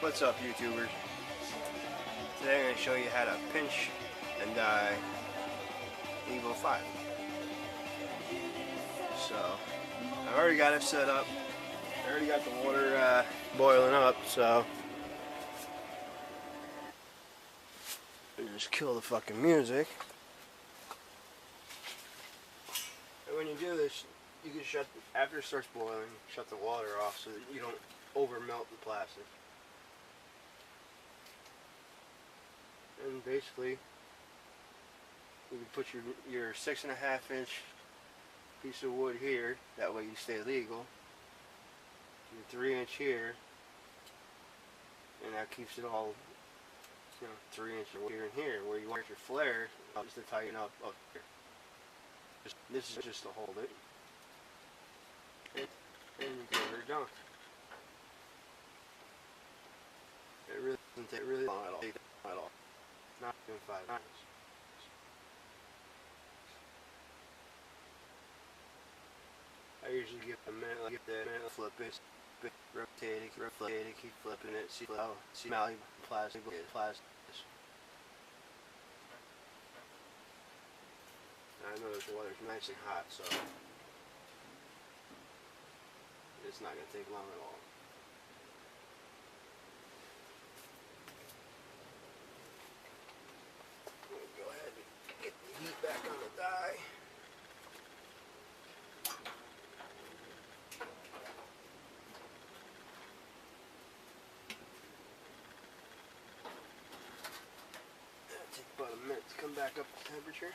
What's up, YouTubers? Today I'm going to show you how to pinch and dye Evo 5. So, I already got it set up. I already got the water boiling up, so just kill the fucking music. And when you do this, you can shut, after it starts boiling, shut the water off so that you don't over melt the plastic. And basically, you can put your 6.5-inch piece of wood here, that way you stay legal. Your 3-inch here, and that keeps it all, 3 inches here and here. Where you want your flare, just to tighten up here. This is just to hold it, and you get her done. It really doesn't take really long at all. Not even 5 minutes. I usually give a minute, flip it, rotate it, keep flipping it, see how plastic is. I know this water's nice and hot, so it's not going to take long at all. Go ahead and get the heat back on the dye. It'll take about a minute to come back up to temperature.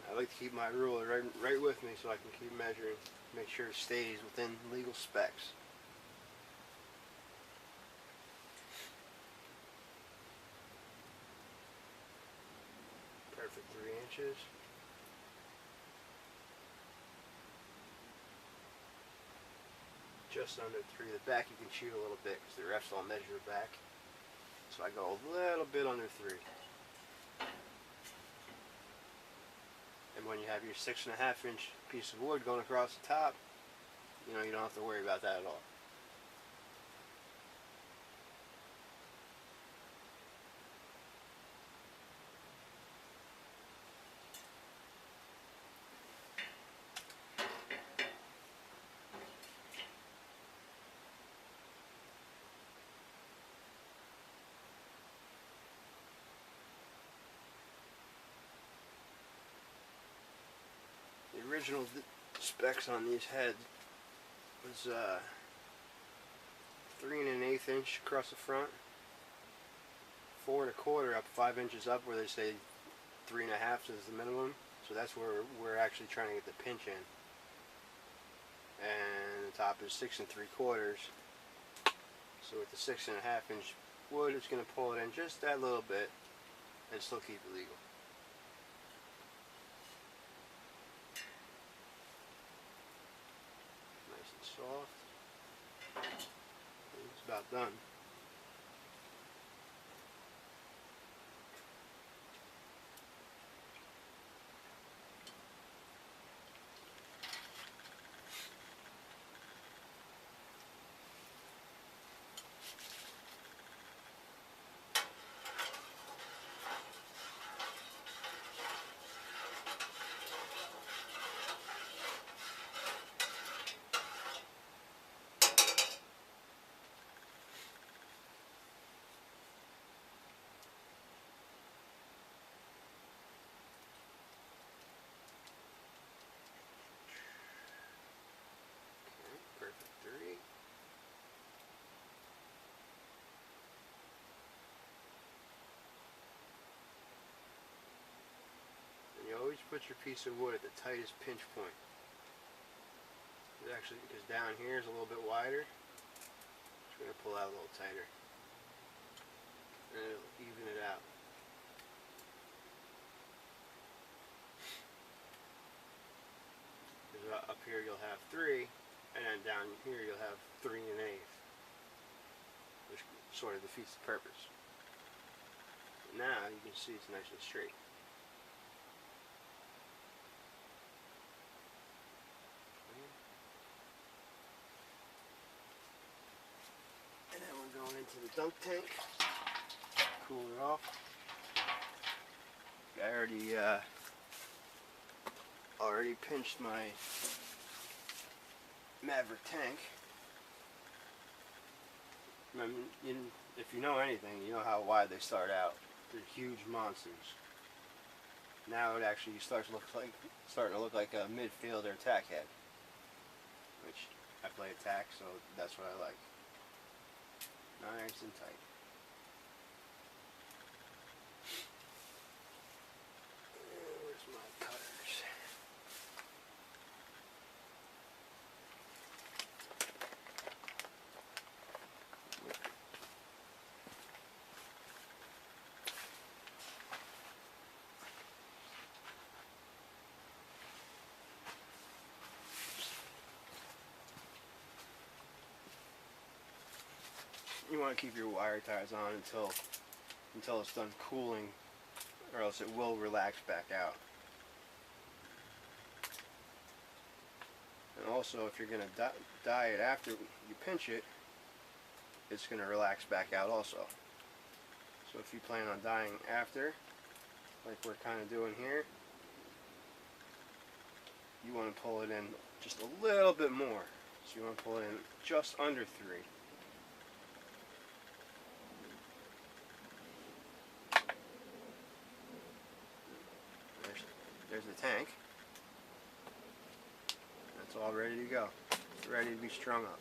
I like to keep my ruler right with me so I can keep measuring, make sure it stays within legal specs. Perfect 3 inches. Just under 3. The back you can cheat a little bit because the refs all measure back. So I go a little bit under 3. And when you have your 6.5-inch piece of wood going across the top, you don't have to worry about that at all. The original specs on these heads was 3 1/8 inch across the front, 4 1/4 up, 5 inches up, where they say 3 1/2 is the minimum. So that's where we're actually trying to get the pinch in. And the top is 6 3/4. So with the 6.5-inch wood, it's going to pull it in just that little bit and still keep it legal. Soft. It's about done. You always put your piece of wood at the tightest pinch point. It actually, because down here is a little bit wider, it's going to pull out a little tighter. And it'll even it out. up here you'll have 3, and then down here you'll have 3 1/8, which sort of defeats the purpose. Now you can see it's nice and straight. And then we're going into the dunk tank, cool it off. I already pinched my Maverick tank. I mean, if you know anything, you know how wide they start out. They're huge monsters. Now it actually starting to look like a midfielder attack head, which I play attack, so that's what I like. Nice and tight. Where's my cutters? You want to keep your wire ties on until it's done cooling, or else it will relax back out. And also, if you're going to dye it after you pinch it, it's going to relax back out also. So if you plan on dyeing after, like we're kind of doing here, you want to pull it in just a little bit more. So you want to pull it in just under 3. There's the tank. That's all ready to go. It's ready to be strung up.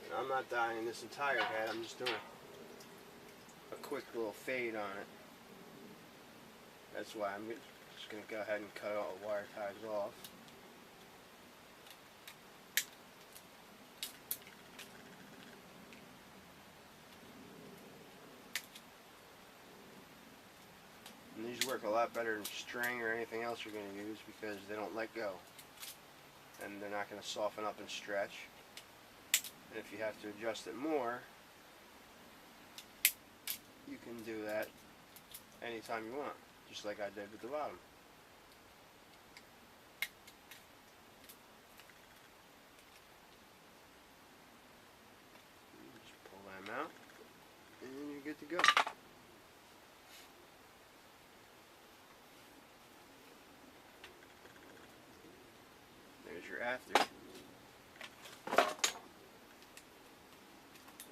And I'm not dyeing this entire head, I'm just doing a quick little fade on it. That's why I'm just going to go ahead and cut all the wire ties off. And these work a lot better than string or anything else you're going to use because they don't let go. And they're not going to soften up and stretch. And if you have to adjust it more, you can do that anytime you want, just like I did with the bottom. Just pull them out, and you're good to go. There's your after.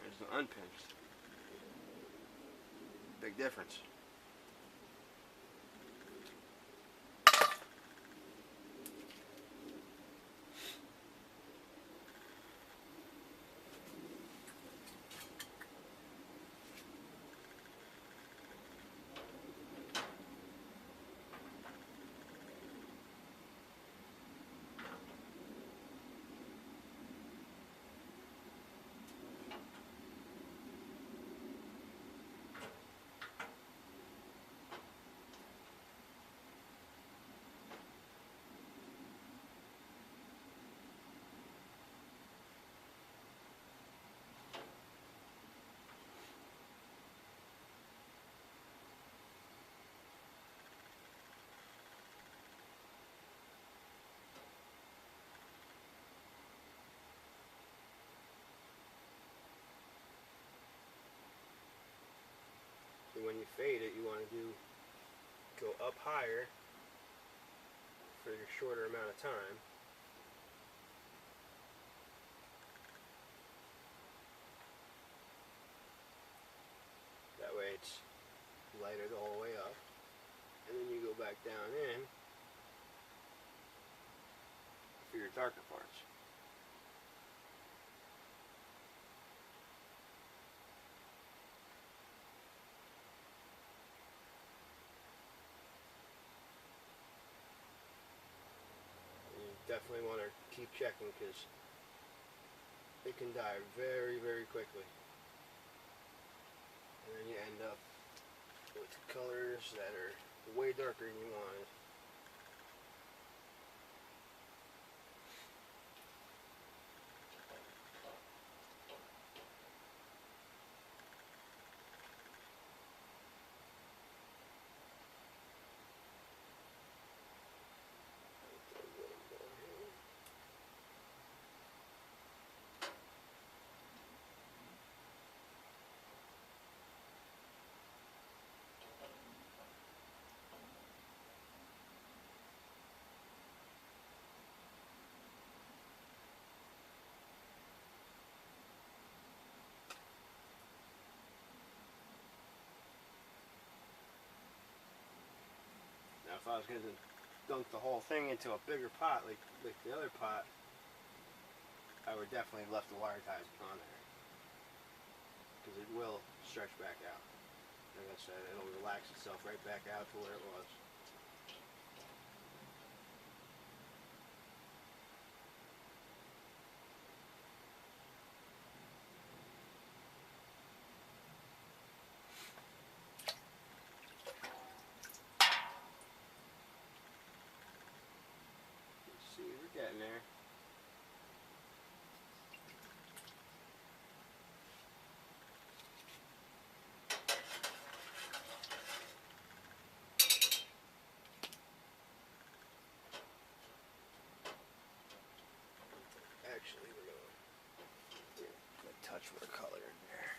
There's the unpinched. Big difference. When you fade it, you want to go up higher for your shorter amount of time. That way it's lighter the whole way up. And then you go back down in for your darker parts. Definitely want to keep checking because it can dye very, very quickly. And then you end up with colors that are way darker than you wanted. Now if I was going to dunk the whole thing into a bigger pot like the other pot, I would definitely have left the wire ties on there, because it will stretch back out. Like I said, it'll relax itself right back out to where it was. Let's see, we're getting there. Actually, we're going to put a touch more color in there.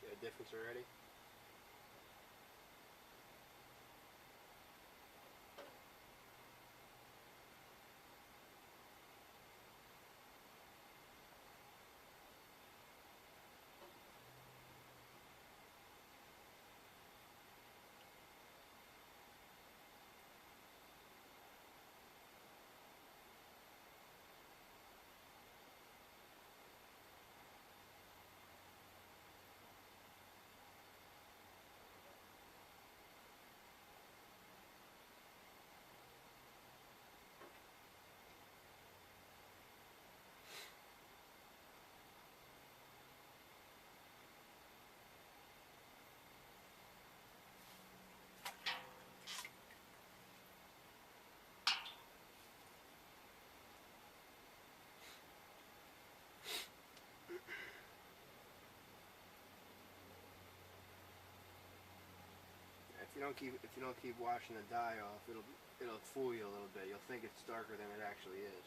See the difference already? If you don't keep washing the dye off, it'll fool you a little bit. You'll think it's darker than it actually is.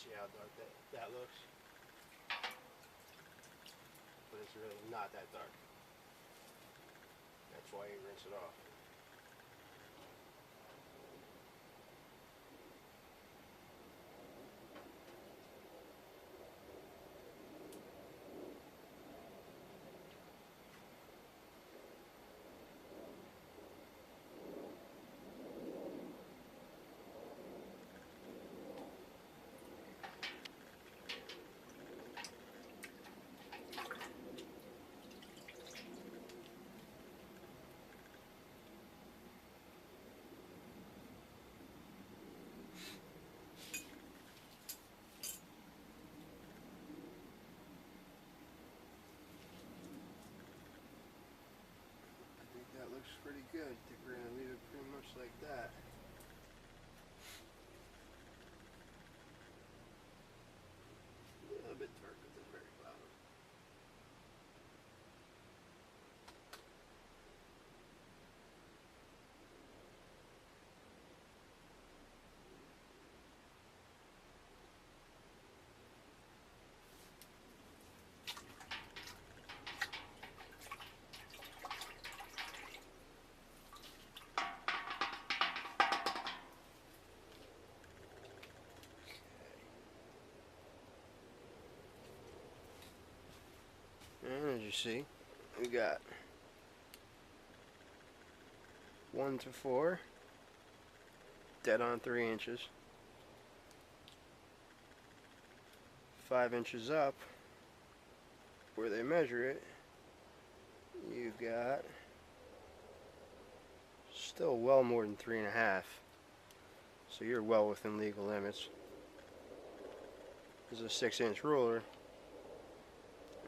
See how dark that looks? But it's really not that dark. That's why you rinse it off. That looks pretty good. I think we're going to leave it pretty much like that. A little bit dark at the very bottom. And as you see, we got 1 to 4, dead on 3 inches. 5 inches up, where they measure it, you've got still well more than 3.5. So you're well within legal limits. This is a 6-inch ruler.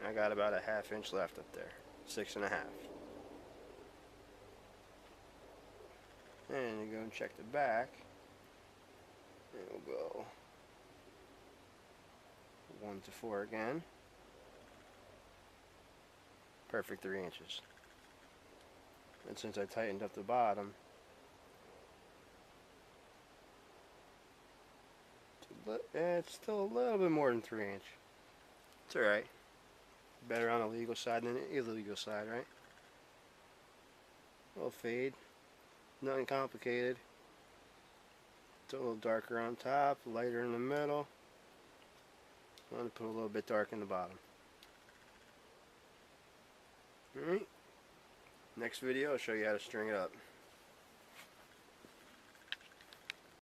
I got about a 1/2 inch left up there. 6.5. And you go and check the back. And we'll go 1 to 4 again. Perfect 3 inches. And since I tightened up the bottom, it's still a little bit more than 3 inch. It's alright. Better on the legal side than the illegal side, right? A little fade. Nothing complicated. It's a little darker on top, lighter in the middle. I'm going to put a little bit dark in the bottom. Alright. Next video, I'll show you how to string it up.